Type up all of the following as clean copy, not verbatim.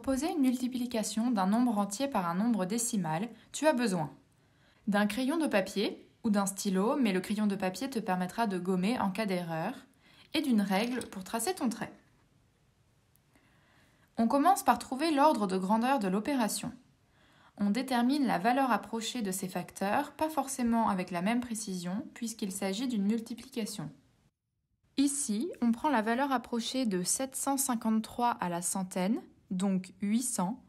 poser une multiplication d'un nombre entier par un nombre décimal, tu as besoin d'un crayon de papier ou d'un stylo, mais le crayon de papier te permettra de gommer en cas d'erreur, et d'une règle pour tracer ton trait. On commence par trouver l'ordre de grandeur de l'opération. On détermine la valeur approchée de ces facteurs, pas forcément avec la même précision, puisqu'il s'agit d'une multiplication. Ici, on prend la valeur approchée de 753 à la centaine, donc 800,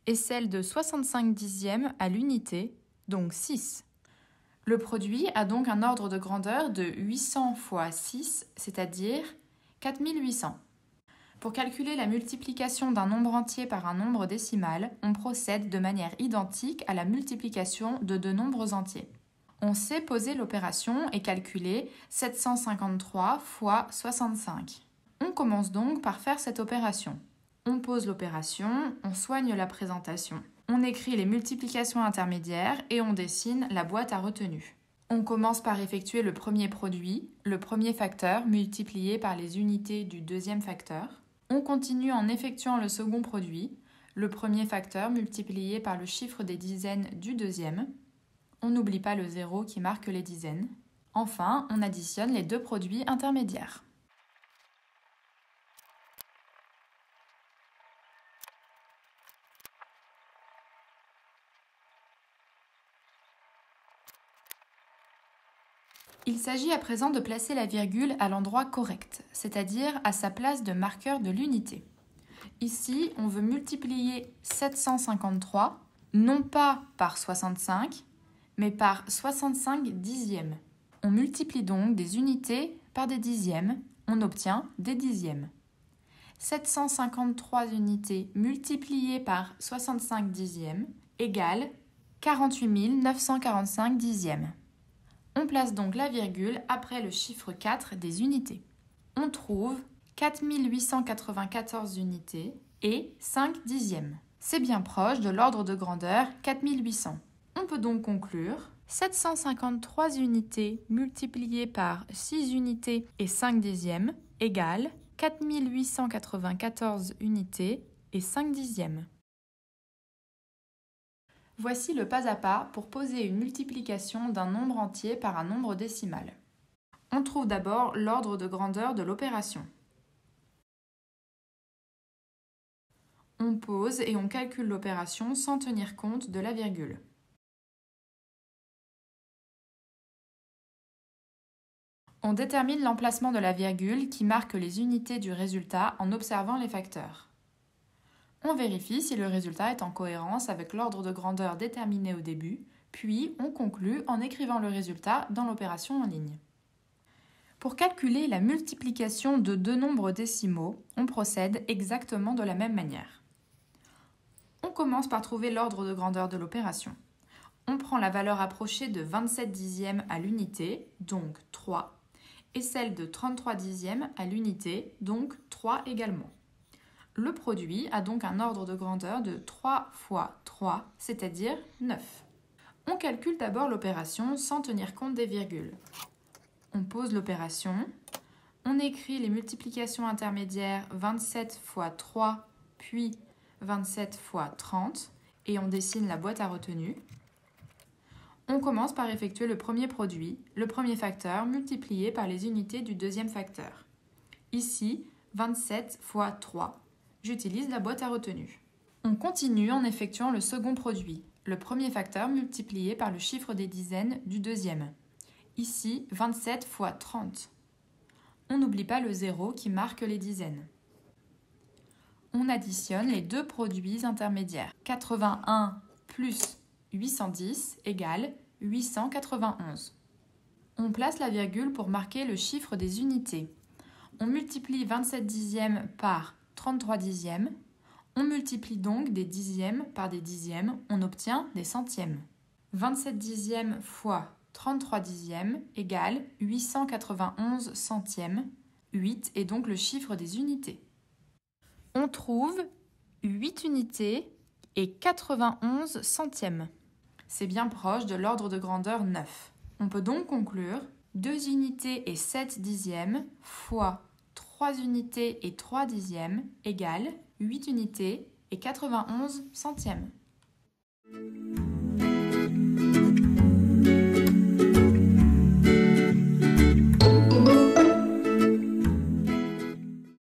et celle de 65 dixièmes à l'unité, donc 6. Le produit a donc un ordre de grandeur de 800 fois 6, c'est-à-dire 4800. Pour calculer la multiplication d'un nombre entier par un nombre décimal, on procède de manière identique à la multiplication de deux nombres entiers. On sait poser l'opération et calculer 753 fois 65. On commence donc par faire cette opération. On pose l'opération, on soigne la présentation. On écrit les multiplications intermédiaires et on dessine la boîte à retenue. On commence par effectuer le premier produit, le premier facteur multiplié par les unités du deuxième facteur. On continue en effectuant le second produit, le premier facteur multiplié par le chiffre des dizaines du deuxième. On n'oublie pas le 0 qui marque les dizaines. Enfin, on additionne les deux produits intermédiaires. Il s'agit à présent de placer la virgule à l'endroit correct, c'est-à-dire à sa place de marqueur de l'unité. Ici, on veut multiplier 753, non pas par 65, mais par 65 dixièmes. On multiplie donc des unités par des dixièmes, on obtient des dixièmes. 753 unités multipliées par 65 dixièmes égale 48 945 dixièmes. On place donc la virgule après le chiffre 4 des unités. On trouve 4894 unités et 5 dixièmes. C'est bien proche de l'ordre de grandeur 4800. On peut donc conclure 753 unités multipliées par 6 unités et 5 dixièmes égale 4894 unités et 5 dixièmes. Voici le pas à pas pour poser une multiplication d'un nombre entier par un nombre décimal. On trouve d'abord l'ordre de grandeur de l'opération. On pose et on calcule l'opération sans tenir compte de la virgule. On détermine l'emplacement de la virgule qui marque les unités du résultat en observant les facteurs. On vérifie si le résultat est en cohérence avec l'ordre de grandeur déterminé au début, puis on conclut en écrivant le résultat dans l'opération en ligne. Pour calculer la multiplication de deux nombres décimaux, on procède exactement de la même manière. On commence par trouver l'ordre de grandeur de l'opération. On prend la valeur approchée de 27 dixièmes à l'unité, donc 3, et celle de 33 dixièmes à l'unité, donc 3 également. Le produit a donc un ordre de grandeur de 3 fois 3, c'est-à-dire 9. On calcule d'abord l'opération sans tenir compte des virgules. On pose l'opération, on écrit les multiplications intermédiaires 27 fois 3, puis 27 fois 30, et on dessine la boîte à retenue. On commence par effectuer le premier produit, le premier facteur multiplié par les unités du deuxième facteur. Ici, 27 fois 3. J'utilise la boîte à retenue. On continue en effectuant le second produit, le premier facteur multiplié par le chiffre des dizaines du deuxième. Ici, 27 fois 30. On n'oublie pas le 0 qui marque les dizaines. On additionne les deux produits intermédiaires. 81 plus 810 égale 891. On place la virgule pour marquer le chiffre des unités. On multiplie 27 dixièmes par 33 dixièmes. On multiplie donc des dixièmes par des dixièmes, on obtient des centièmes. 27 dixièmes fois 33 dixièmes égale 891 centièmes. 8 est donc le chiffre des unités. On trouve 8 unités et 91 centièmes. C'est bien proche de l'ordre de grandeur 9. On peut donc conclure 2 unités et 7 dixièmes fois 3 unités et 3 dixièmes égale 8 unités et 91 centièmes.